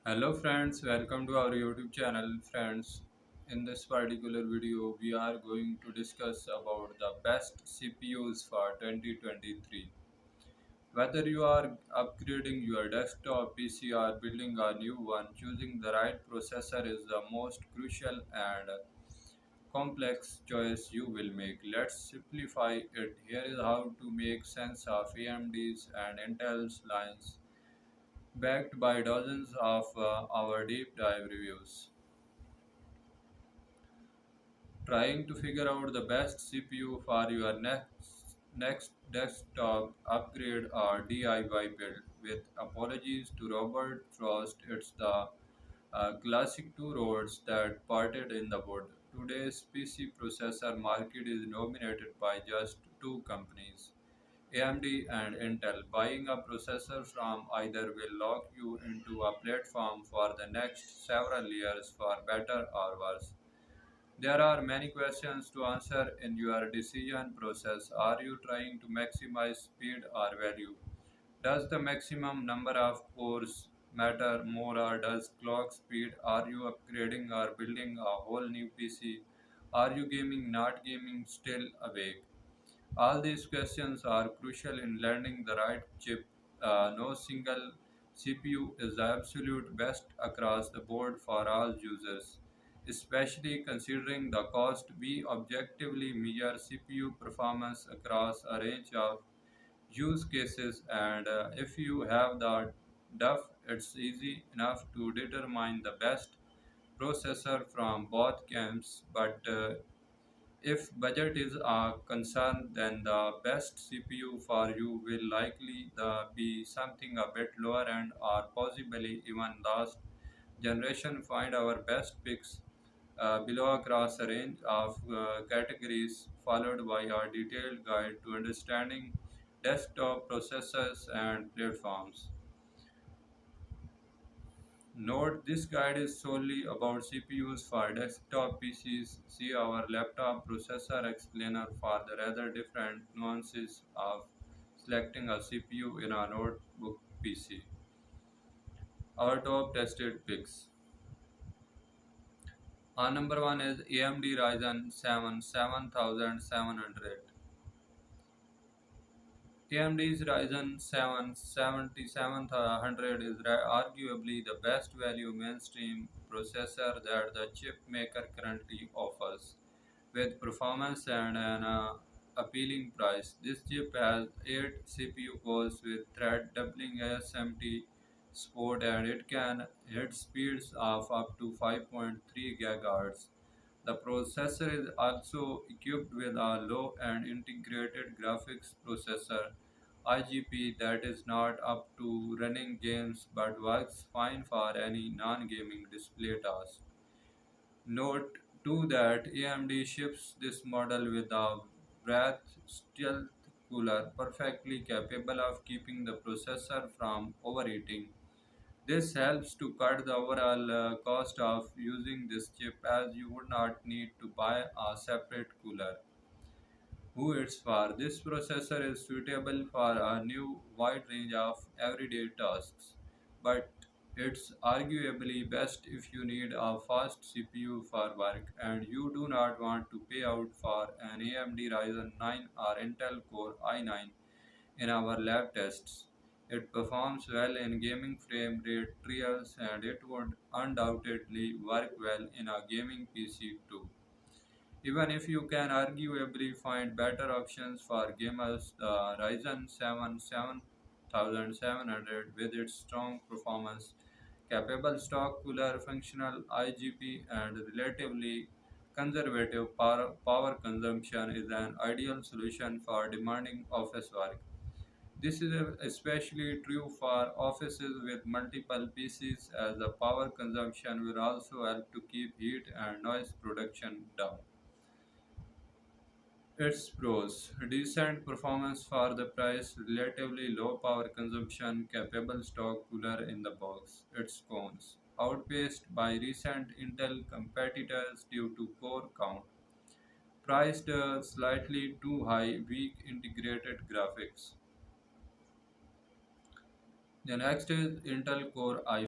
Hello friends, welcome to our YouTube channel friends. In this particular video, we are going to discuss about the best CPUs for 2023. Whether you are upgrading your desktop PC or building a new one, choosing the right processor is the most crucial and complex choice you will make. Let's simplify it. Here is how to make sense of AMD's and Intel's lines backed by dozens of our deep dive reviews. Trying to figure out the best CPU for your next desktop upgrade or DIY build. With apologies to Robert Frost, it's the classic two roads that parted in the wood. Today's PC processor market is dominated by just two companies, AMD and Intel. Buying a processor from either will lock you into a platform for the next several years for better or worse. There are many questions to answer in your decision process. Are you trying to maximize speed or value? Does the maximum number of cores matter more, or does clock speed? Are you upgrading or building a whole new PC? Are you gaming, not gaming, still awake? All these questions are crucial in learning the right chip. No single CPU is the absolute best across the board for all users, especially considering the cost. We objectively measure CPU performance across a range of use cases, and if you have the duff, it's easy enough to determine the best processor from both camps. But if budget is a concern, then the best CPU for you will likely be something a bit lower end or possibly even last generation. Find our best picks below across a range of categories, followed by our detailed guide to understanding desktop processors and platforms. Note this guide is solely about CPUs for desktop PCs. See our laptop processor explainer for the rather different nuances of selecting a CPU in a notebook PC. Our top tested picks. Our number one is AMD Ryzen 7 7700. AMD's Ryzen 7 7700 is arguably the best value mainstream processor that the chip maker currently offers. With performance and an appealing price, this chip has 8 CPU cores with thread doubling ASMT support, and it can hit speeds of up to 5.3 GHz. The processor is also equipped with a low-end integrated graphics processor IGP that is not up to running games but works fine for any non-gaming display task. Note too that AMD ships this model with a Wrath stealth cooler perfectly capable of keeping the processor from overheating. This helps to cut the overall cost of using this chip, as you would not need to buy a separate cooler. Who it's for? This processor is suitable for a new wide range of everyday tasks, but it's arguably best if you need a fast CPU for work and you do not want to pay out for an AMD Ryzen 9 or Intel Core i9 in our lab tests. It performs well in gaming frame rate trials, and it would undoubtedly work well in a gaming PC too. Even if you can arguably find better options for gamers, the Ryzen 7 7700 with its strong performance, capable stock cooler, functional IGP, and relatively conservative power consumption is an ideal solution for demanding office work. This is especially true for offices with multiple PCs, as the power consumption will also help to keep heat and noise production down. Its pros: decent performance for the price, relatively low power consumption, capable stock cooler in the box. Its cons: outpaced by recent Intel competitors due to core count, priced slightly too high, weak integrated graphics. The next is Intel Core